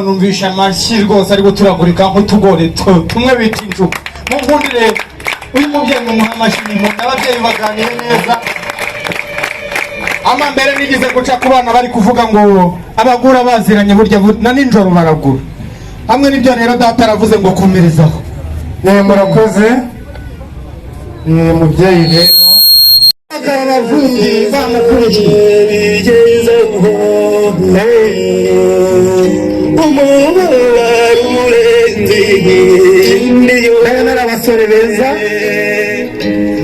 numvisha amashyi rwose ari guturagurika nk'utugori tumwe bita injugu. Mukundire uyu mubyeyi mumuha amashyi, ababyeyi baganire neza. Amambere nigize guca ku bana bari kuvuga ngo abagura baziranye burya na ninjoro baragura. Hamwe n'ibyo rero data aravuze ngo komerezaho. Murakoze mubyeyi rero abavunyi bamukurikiye bigezeho umubabaro urenze abasore beza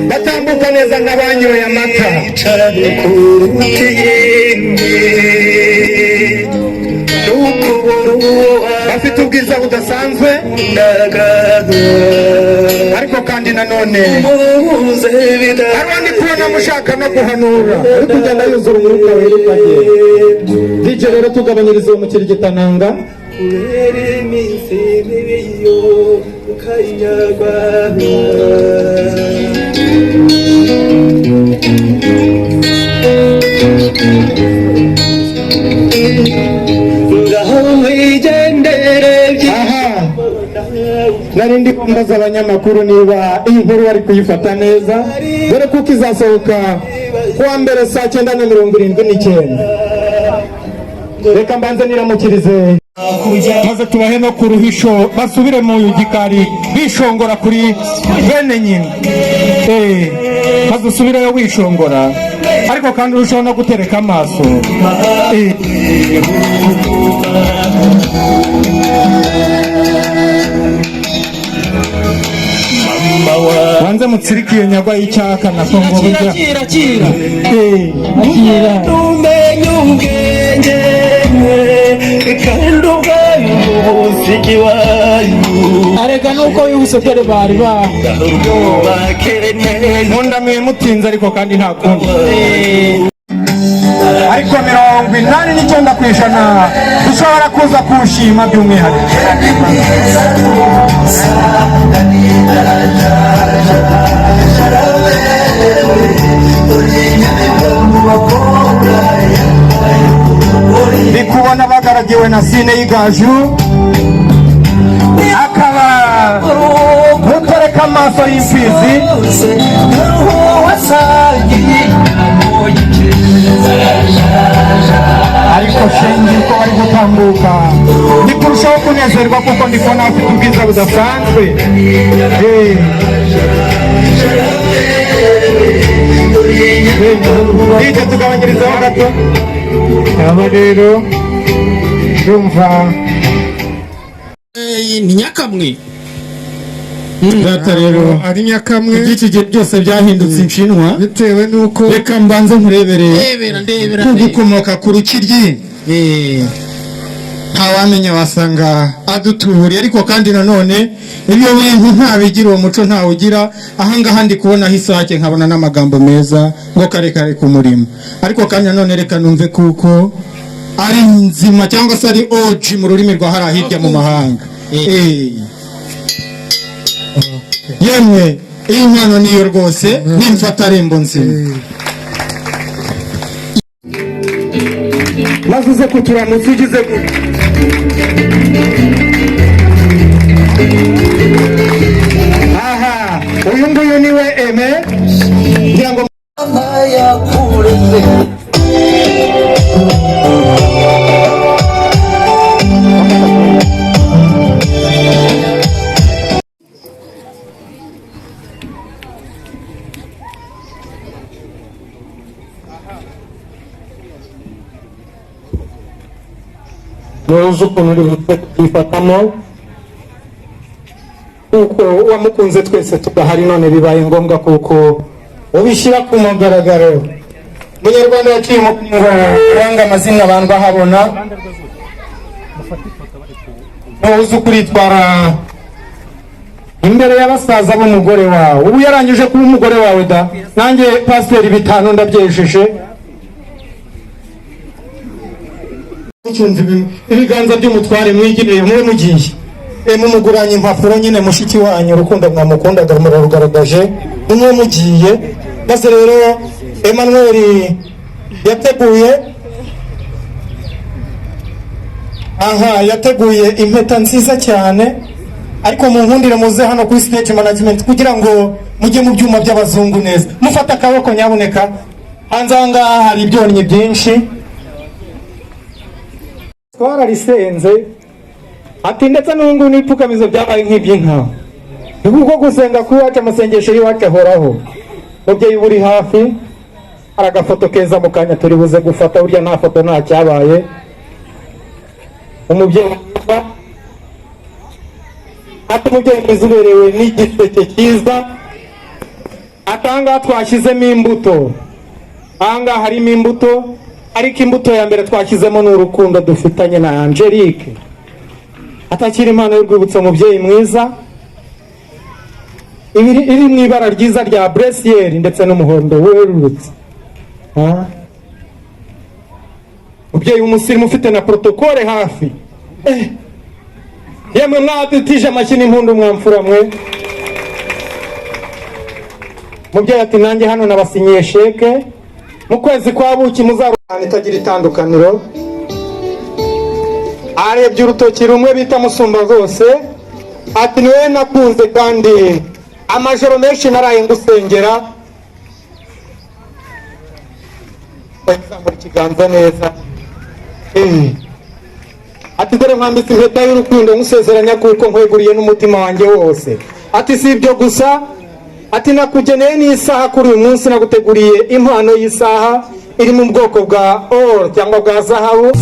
batambuka neza nk'abanyoye amata bafite ubwiza budasanzwe ariko kandi nanone abandi kubona mushaka no guhanura ariko ugenda yuzura umwuka wirukanye DJ rero tugabanyiriza uwo mukirigitananga narindi kumbaza abanyamakuru niba iyi nkuru bari kuyifata neza dore kuko izasohoka kuwa mbere saa 9:79. Reka mbanze niramukirize maze tubahe no ku ruhisho basubire mu gikari bishongora kuri bene nyina maze usubireyo wishongora ariko kandi urushaho no gutereka amaso wanze mutsirikiye nyagwa y'icyaka na songo burya kira tumenye ubwenge kandi ubwayo ubusigi wayo arega nuko y'ubusotore bari ba nkundamiye mutinze ariko kandi nta kundi ariko 89% dushobora kuza kushima by'umwihariko bikubona bagaragiwe na Sine y'Igaju akaba mutoreka amaso y'imfizi ariko shengi ko bari gutambuka ndi kurushaho kunezerwa kuko ndi kubona afite ubwiza budasanzwe ije tugabanyirizaho gato aba rero yumva ni nyakamwe data rero ari nyakamwe iby'iki gihe byose byahindutse inshinwa bitewe nuko reka mbanze nkurebereye ndebera kugukomoka ku rukiryi ntawamenya wasanga adutuburiye ariko kandi nanone ibyo bintu ntabigira uwo muco ntawugira ahangaha ndi kubonaho isake nkabona n'amagambo meza ngo kare ku murimo ariko kandi nanone reka numve kuko ari nzima cyangwa se ari oji mu rurimi rwa hariya hirya mu mahanga yemwe iyi nkwano niyo rwose nimfata rembo nzima maze uze kuturamutse ugize aha uyu nguyu niwe Eme ngira ngo nuzi ukuntu uri bwifatamo kuko wamukunze twese tugahari none bibaye ngombwa kuko ubishyira ku mugaragaro umunyarwanda yaciye mu kuranga amazina abantu bahabona nuzi ukuritwara imbere y'abasaza b'umugore wawe ubu yarangije kuba umugore wawe da nanjye pasiteri 5 ndabyejeje ibiganza by'umutware mwigiriye mwe mugiye mumuguranye impapuro nyine mushiki wanyu urukundo mwamukundaga murarugaragaje mwe mugiye maze rero Emmanuel yateguye impeta nziza cyane ariko mu nkundire muze hano kuri stage management kugira ngo mujye mu byuma by'abazungu neza mufata akaboko nyabuneka hanze ahangaha hari ibyonnyi byinshi twararisenze ati ndetse n'ubu n'ipfukamizo byabaye nk'iby'inka ubwo gusenga kuwacu amasengesho y'iwacu ahoraho mubyeyi buri hafi hari agafoto keza mu kanya turi buze gufata burya nta foto nta cyabaye umubyeyi ati umubyeyi mwiza uberewe n'igiseke cyiza, atanga twashyizemo imbuto, ahangaha harimo imbuto, ariko imbuto ya mbere twashyizemo ni urukundo dufitanye na Angelique, atakira impano y'urwibutso umubyeyi mwiza, iri mu ibara ryiza rya bresiyeri ndetse n'umuhondo werurutse. Mubyeyi w'umusirimu ufite na protokole hafi, yemwe mwadutije amashyi n'impundu mwamfura mwe. Mubyeyi ati nanjye hano nabasinyiye sheke, mu kwezi kwa buki muzarana itagira itandukaniro. Arebye urutoki rumwe bita musumba zose, ati niwe nakunze kandi amajoro menshi naraye ngusengera. Muri kiganza neza, ati dore nkwambitse impeta y'urukundo nkusezeranya kuko nkweguriye n'umutima wanjye wose. Ati si ibyo gusa, ati nakugeneye n'isaha kuri uyu munsi, naguteguriye impano y'isaha iri mu bwoko bwa or cyangwa bwa zahabu.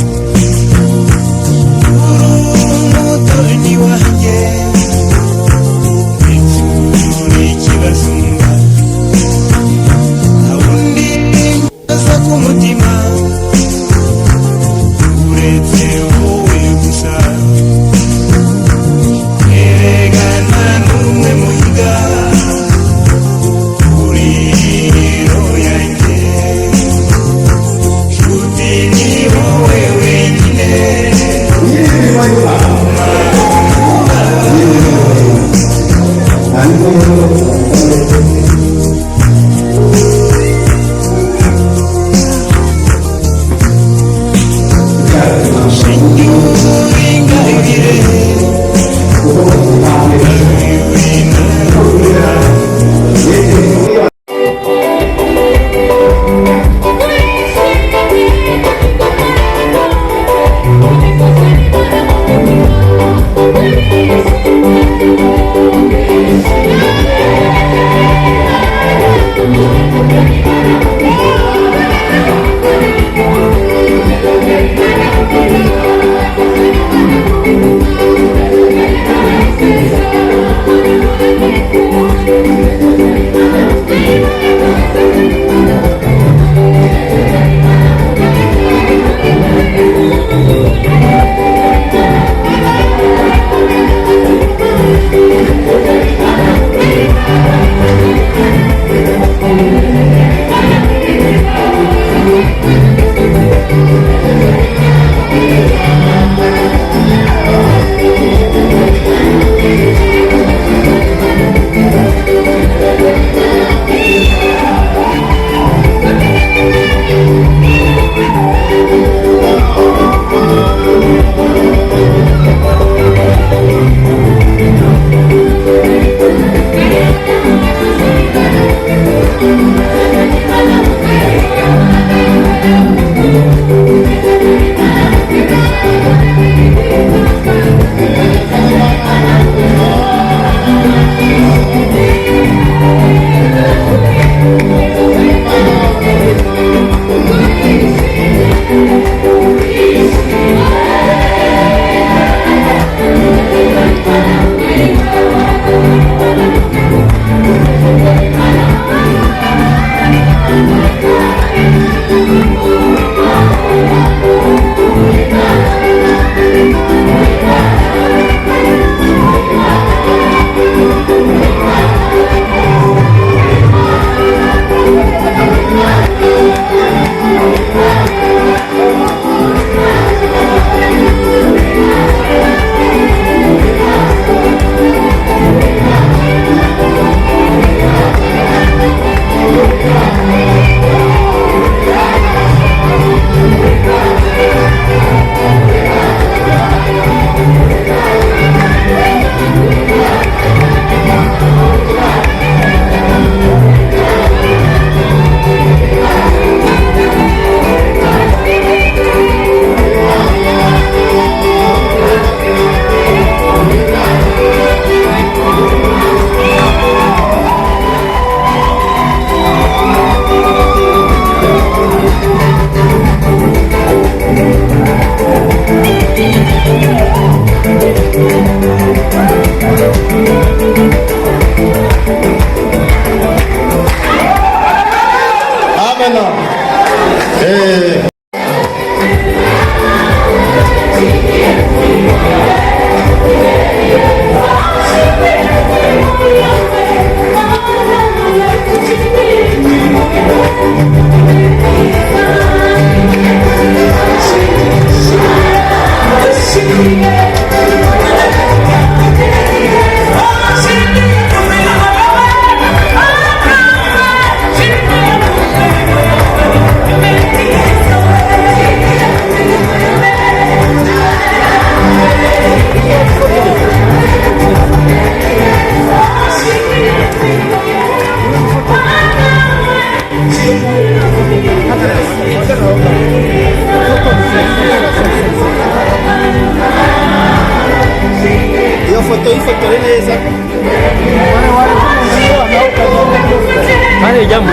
Hari jambo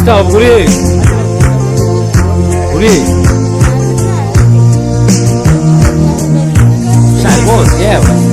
Stop, 우리 잘 못, 예.